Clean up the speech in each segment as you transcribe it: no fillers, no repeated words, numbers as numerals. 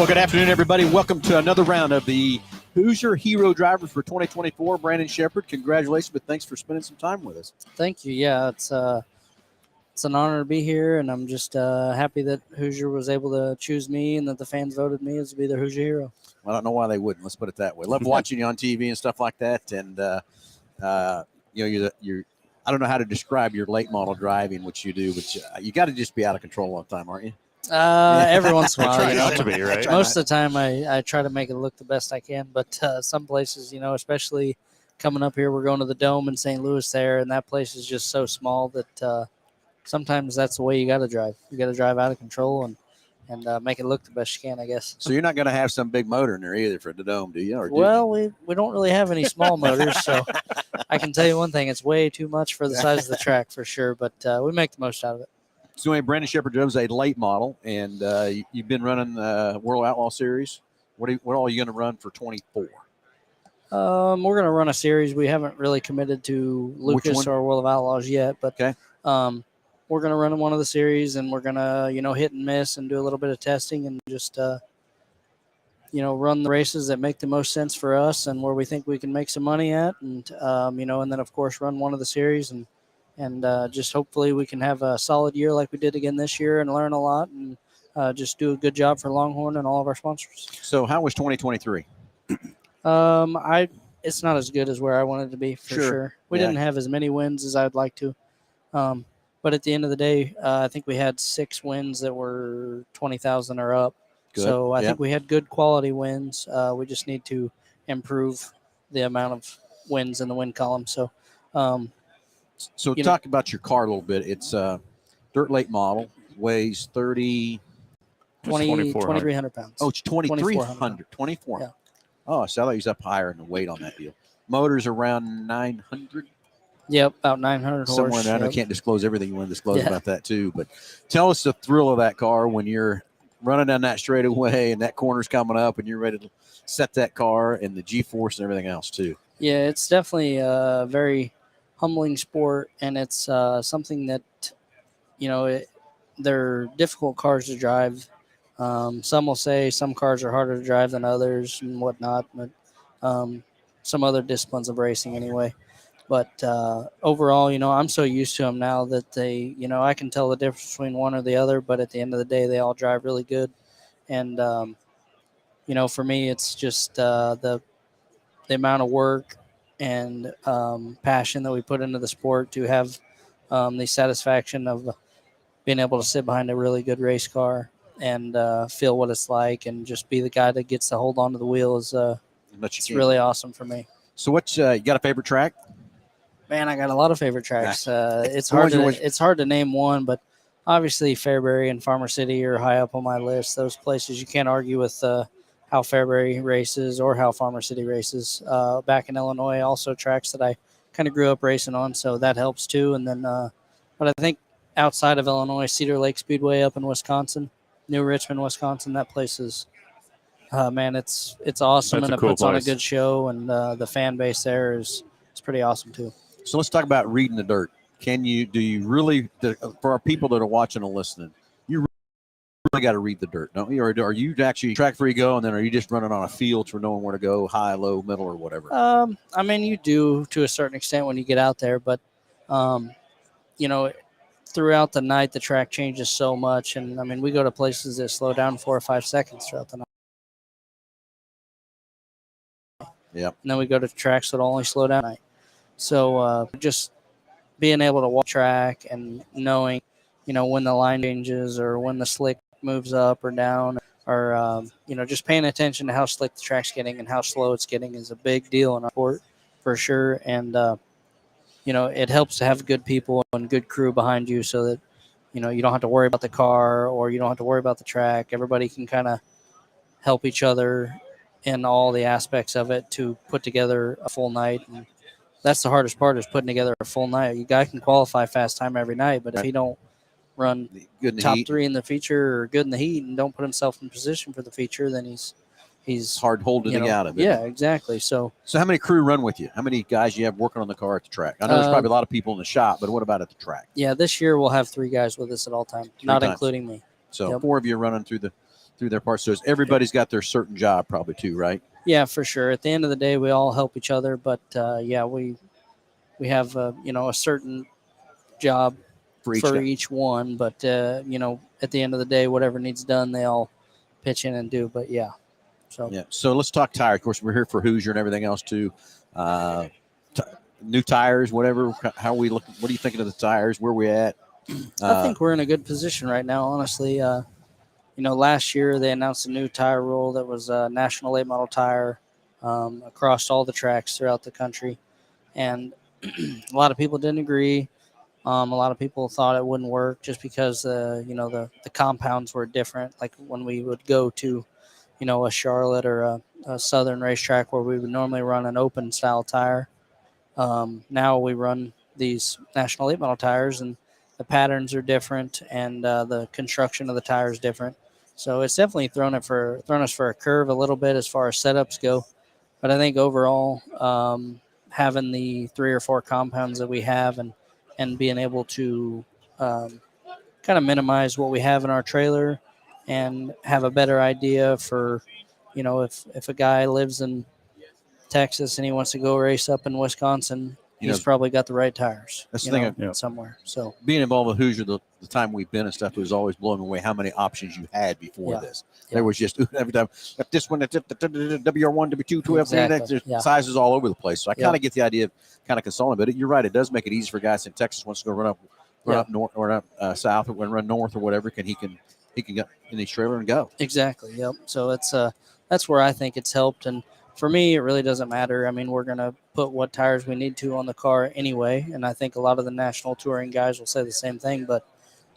Well, good afternoon, everybody. Welcome to another round of the Hoosier Hero Drivers for 2024. Brandon Shepard, congratulations, but thanks for spending some time with us. Thank you. Yeah, it's an honor to be here, and I'm just happy that Hoosier was able to choose me and that the fans voted me as to be their Hoosier Hero. I don't know why they wouldn't. Let's put it that way. Love watching you on TV and stuff like that. And, you're I don't know how to describe your late model driving, which you do, but you got to just be out of control all the time, aren't you? Every once in a while, Try not to be, right? Most of the time, I try to make it look the best I can, but some places, especially coming up here, we're going to the Dome in St. Louis there, and that place is just so small that sometimes that's the way you got to drive. You got to drive out of control and make it look the best you can, I guess. So you're not going to have some big motor in there either for the Dome, do you? Or well, we don't really have any small motors, so I can tell you one thing: it's way too much for the size of the track for sure. But we make the most out of it. So anyway, Brandon Shepard drives a late model, and you've been running the World Outlaw Series. What all are you going to run for 24? We're going to run a series. We haven't really committed to Lucas or World of Outlaws yet, but okay. We're going to run one of the series, and we're going to hit and miss and do a little bit of testing and just run the races that make the most sense for us and where we think we can make some money at, and and then of course run one of the series and just hopefully we can have a solid year like we did again this year and learn a lot and just do a good job for Longhorn and all of our sponsors. So how was 2023? It's not as good as where I wanted to be for sure. We didn't have as many wins as I'd like to. But at the end of the day, I think we had 6 wins that were 20,000 or up. Good. So I think we had good quality wins. We just need to improve the amount of wins in the win column. So talk about your car a little bit. It's a dirt late model, weighs 2,300 pounds. Oh, it's 2,300. 24. Yeah. Oh, so I thought he was up higher in the weight on that deal. Motor's around 900. Yep, about 900 horse. Somewhere down. I can't disclose everything you want to disclose about that too. But tell us the thrill of that car when you're running down that straightaway and that corner's coming up and you're ready to set that car and the G-force and everything else too. Yeah, it's definitely a very humbling sport, and it's something that, they're difficult cars to drive. Some will say some cars are harder to drive than others and whatnot, but some other disciplines of racing anyway. But overall, I'm so used to them now that I can tell the difference between one or the other. But at the end of the day, they all drive really good. And, for me, it's just the amount of work and passion that we put into the sport to have the satisfaction of being able to sit behind a really good race car and feel what it's like and just be the guy that gets to hold onto the wheel is it's really awesome for me. So you got a favorite track? Man, I got a lot of favorite tracks. It's hard to name one, but obviously Fairbury and Farmer City are high up on my list. Those places you can't argue with how Fairbury races or how Farmer City races. Back in Illinois, also tracks that I kind of grew up racing on, so that helps too. And then, but I think outside of Illinois, Cedar Lake Speedway up in Wisconsin, New Richmond, Wisconsin, that place is, man, it's awesome. That's and it puts on a good show, and the fan base there is pretty awesome too. So let's talk about reading the dirt. Do you really, for our people that are watching and listening, you really got to read the dirt, don't you? Or are you actually track before you go, and then are you just running on a field for knowing where to go, high, low, middle, or whatever? I mean, you do to a certain extent when you get out there, but, throughout the night, the track changes so much. And, I mean, we go to places that slow down 4 or 5 seconds throughout the night. Yep. And then we go to tracks that only slow down at night. So just being able to walk track and knowing, when the line changes or when the slick moves up or down or, just paying attention to how slick the track's getting and how slow it's getting is a big deal in our sport for sure. And, it helps to have good people and good crew behind you so that, you don't have to worry about the car or you don't have to worry about the track. Everybody can kind of help each other in all the aspects of it to put together a full night. And that's the hardest part is putting together a full night. You guy can qualify fast time every night, but if he don't run good in the top heat. 3 in the feature or good in the heat and don't put himself in position for the feature, then he's hard holding it out of it. Yeah, exactly. So how many crew run with you? How many guys you have working on the car at the track? I know there's probably a lot of people in the shop, but what about at the track? Yeah, this year we'll have 3 guys with us at all times, not including me. So 4 of you running through the through their parts. So everybody's got their certain job probably too, right? Yeah, for sure. At the end of the day, we all help each other, but yeah, we have a certain job For each for guy. each one. But at the end of the day, whatever needs done, they all pitch in and do. But yeah, so Yeah. So let's talk tires. Of course, we're here for Hoosier and everything else too. Uh, t- New tires, whatever. How we look? What are you thinking of the tires? Where we at? I think we're in a good position right now. Honestly, last year they announced a new tire rule that was a national late model tire across all the tracks throughout the country, and a lot of people didn't agree. A lot of people thought it wouldn't work just because the compounds were different. Like when we would go to a Charlotte or a southern racetrack where we would normally run an open style tire. Now we run these national late model tires, and the patterns are different, and the construction of the tire is different. So it's definitely thrown us for a curve a little bit as far as setups go. But I think overall, having the 3 or 4 compounds that we have, and being able to kind of minimize what we have in our trailer, and have a better idea for, if a guy lives in Texas and he wants to go race up in Wisconsin, he's probably got the right tires. That's the thing. Somewhere. So Being involved with Hoosier, the time we've been and stuff, was always blowing away how many options you had before this. There was just every time this one, WR1, W2, 12, there's sizes all over the place. So I kind of get the idea of kind of consoling, but you're right. It does make it easy for guys in Texas wants to go run up north or up south, or run north or whatever. He can get in his trailer and go. Exactly. Yep. So that's where I think it's helped. And for me, it really doesn't matter. I mean, we're going to put what tires we need to on the car anyway. And I think a lot of the national touring guys will say the same thing. But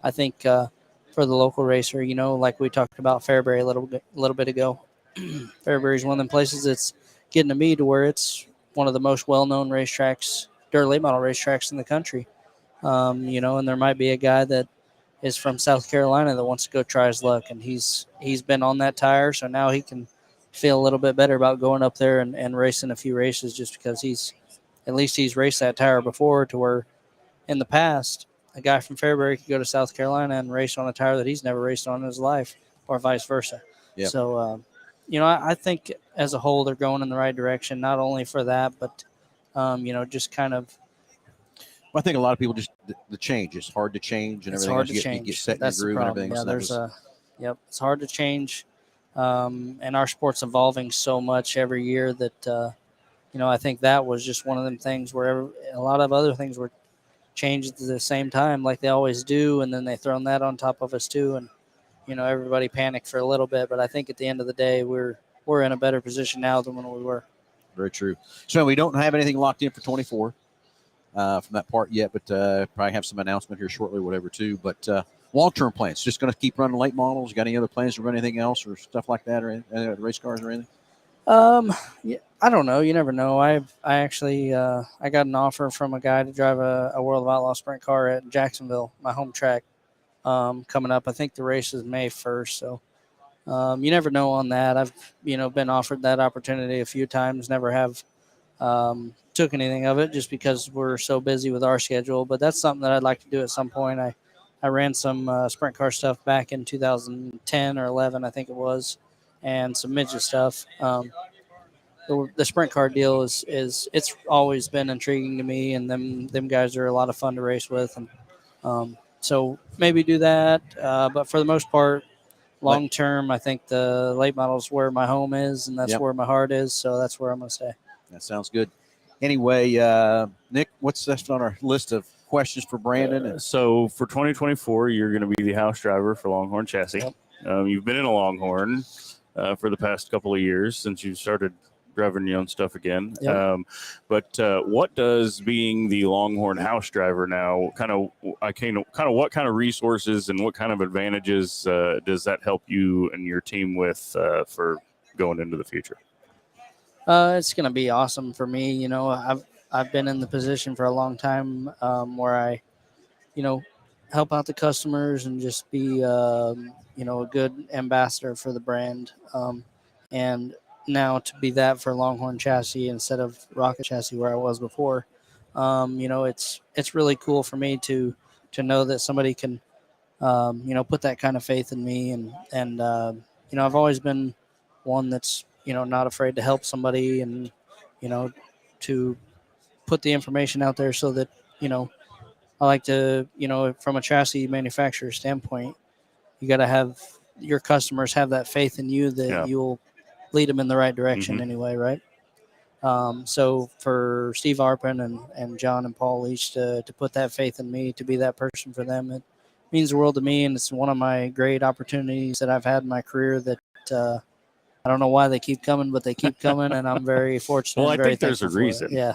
I think for the local racer, like we talked about Fairbury a little bit ago, Fairbury is one of them places that's getting to me to where it's one of the most well-known racetracks, dirt late model racetracks in the country. And there might be a guy that is from South Carolina that wants to go try his luck, and he's been on that tire, so now he can feel a little bit better about going up there and racing a few races, just because he's raced that tire before, to where in the past a guy from Fairbury could go to South Carolina and race on a tire that he's never raced on in his life, or vice versa. Yep. So I think as a whole they're going in the right direction, not only for that, but just kind of. Well, I think a lot of people just the change. It's hard to change and everything. You get set in your groove and everything. Yeah, it's hard to change, and our sport's evolving so much every year that I think that was just one of them things where a lot of other things were changed at the same time, like they always do, and then they thrown that on top of us too, and everybody panicked for a little bit. But I think at the end of the day, we're in a better position now than when we were. Very true. So we don't have anything locked in for 24. From that part yet, but probably have some announcement here shortly, whatever too. But long-term plans, just going to keep running late models. Got any other plans to run anything else or stuff like that, or race cars or anything? Yeah, I don't know. You never know. I actually I got an offer from a guy to drive a World of Outlaw sprint car at Jacksonville, my home track, coming up. I think the race is May 1st, so you never know on that. I've been offered that opportunity a few times, never have took anything of it just because we're so busy with our schedule. But that's something that I'd like to do at some point. I ran some sprint car stuff back in 2010 or 11, I think it was, and some midget stuff. The sprint car deal is it's always been intriguing to me, and them guys are a lot of fun to race with, and so maybe do that. But for the most part, long term, I think the late models where my home is, and that's where my heart is. So that's where I'm going to stay. That sounds good. Anyway, Nick, what's next on our list of questions for Brandon? So for 2024, you're going to be the house driver for Longhorn Chassis. Yep. You've been in a Longhorn for the past couple of years since you started driving your own stuff again. Yep. But what does being the Longhorn house driver now what kind of resources and what kind of advantages does that help you and your team with for going into the future? It's going to be awesome for me. I've been in the position for a long time where I, help out the customers and just be, a good ambassador for the brand. And now to be that for Longhorn Chassis instead of Rocket Chassis where I was before, it's really cool for me to know that somebody can, put that kind of faith in me and I've always been one that's, not afraid to help somebody and, to put the information out there so that, I like to, from a chassis manufacturer standpoint, you got to have your customers have that faith in you that you'll lead them in the right direction anyway, right? So for Steve Arpin and John and Paul Leach to put that faith in me, to be that person for them, it means the world to me. And it's one of my great opportunities that I've had in my career that I don't know why they keep coming, but they keep coming. And I'm very fortunate. Well, I and very think there's a thankful for it. reason. Yeah.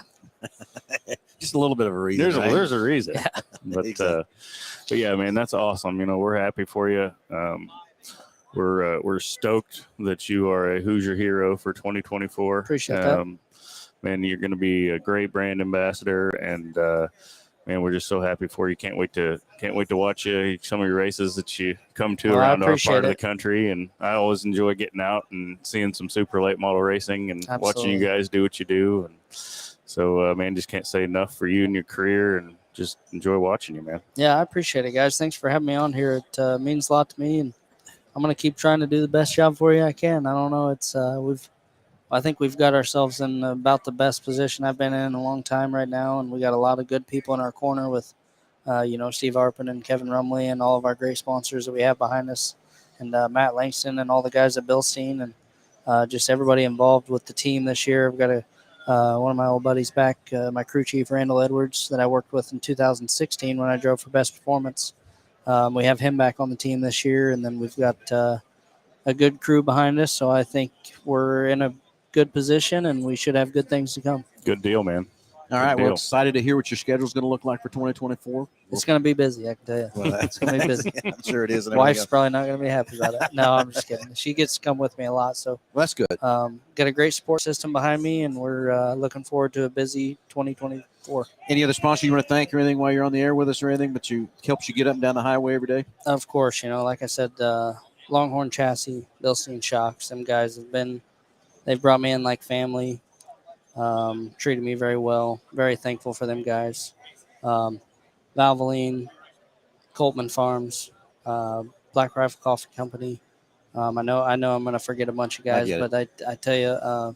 Just a little bit of a reason. There's a reason. Yeah. But, Exactly. but yeah, man, that's awesome. We're happy for you. We're stoked that you are a Hoosier hero for 2024. Appreciate that. Man, you're going to be a great brand ambassador, and man, we're just so happy for you. Can't wait to watch you some of your races that you come to around our part of the country. And I always enjoy getting out and seeing some super late model racing and watching you guys do what you do. And so, man, just can't say enough for you and your career, and just enjoy watching you, man. Yeah, I appreciate it, guys. Thanks for having me on here. It means a lot to me, and I'm going to keep trying to do the best job for you I can. I don't know. I think we've got ourselves in about the best position I've been in a long time right now, and we got a lot of good people in our corner with, Steve Arpin and Kevin Rumley and all of our great sponsors that we have behind us, and Matt Langston and all the guys at Bilstein, and just everybody involved with the team this year. I've got one of my old buddies back, my crew chief, Randall Edwards, that I worked with in 2016 when I drove for Best Performance. We have him back on the team this year, and then we've got a good crew behind us, so I think we're in a good position, and we should have good things to come. Good deal, man. All right, we're excited to hear what your schedule is going to look like for 2024. It's going to be busy, I can tell you. Well, it's going to be busy. I'm sure it is. And Wife's probably not going to be happy about it. No, I'm just kidding. She gets to come with me a lot, so well, that's good. Got a great support system behind me, and we're looking forward to a busy 2024. Any other sponsor you want to thank or anything while you're on the air with us or anything, but helps you get up and down the highway every day? Of course, like I said, Longhorn Chassis, Bilstein Shocks, them guys they've brought me in like family, treated me very well. Very thankful for them guys. Valvoline, Coltman Farms, Black Rifle Coffee Company. I know I'm going to forget a bunch of guys, but I tell you,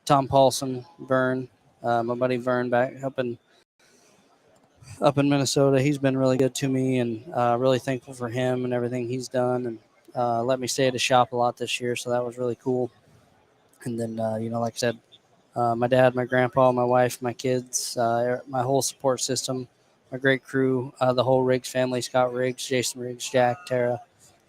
Tom Paulson, Vern, my buddy Vern back up in Minnesota. He's been really good to me, and really thankful for him and everything he's done, and let me stay at his shop a lot this year, so that was really cool. And then, like I said, my dad, my grandpa, my wife, my kids, my whole support system, my great crew, the whole Riggs family, Scott Riggs, Jason Riggs, Jack, Tara,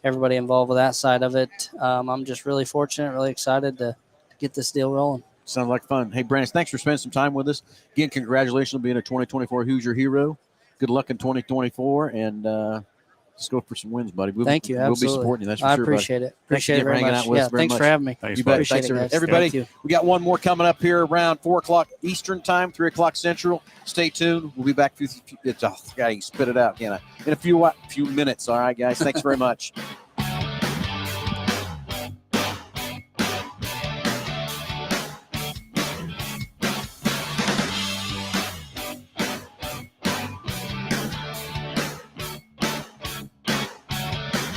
everybody involved with that side of it. I'm just really fortunate, really excited to get this deal rolling. Sounds like fun. Hey, Brandon, thanks for spending some time with us. Again, congratulations on being a 2024 Hoosier Hero. Good luck in 2024. And let's go for some wins, buddy. Thank you. Absolutely. We'll be supporting you. That's for I sure, appreciate it. Appreciate it very much. Thanks for having me. Thanks, you bet. Appreciate Thanks, it, guys. everybody. Thank you. We got one more coming up here around 4 o'clock Eastern time, 3 o'clock Central. Stay tuned. We'll be back. You can spit it out, can't I? In a few minutes. All right, guys. Thanks very much.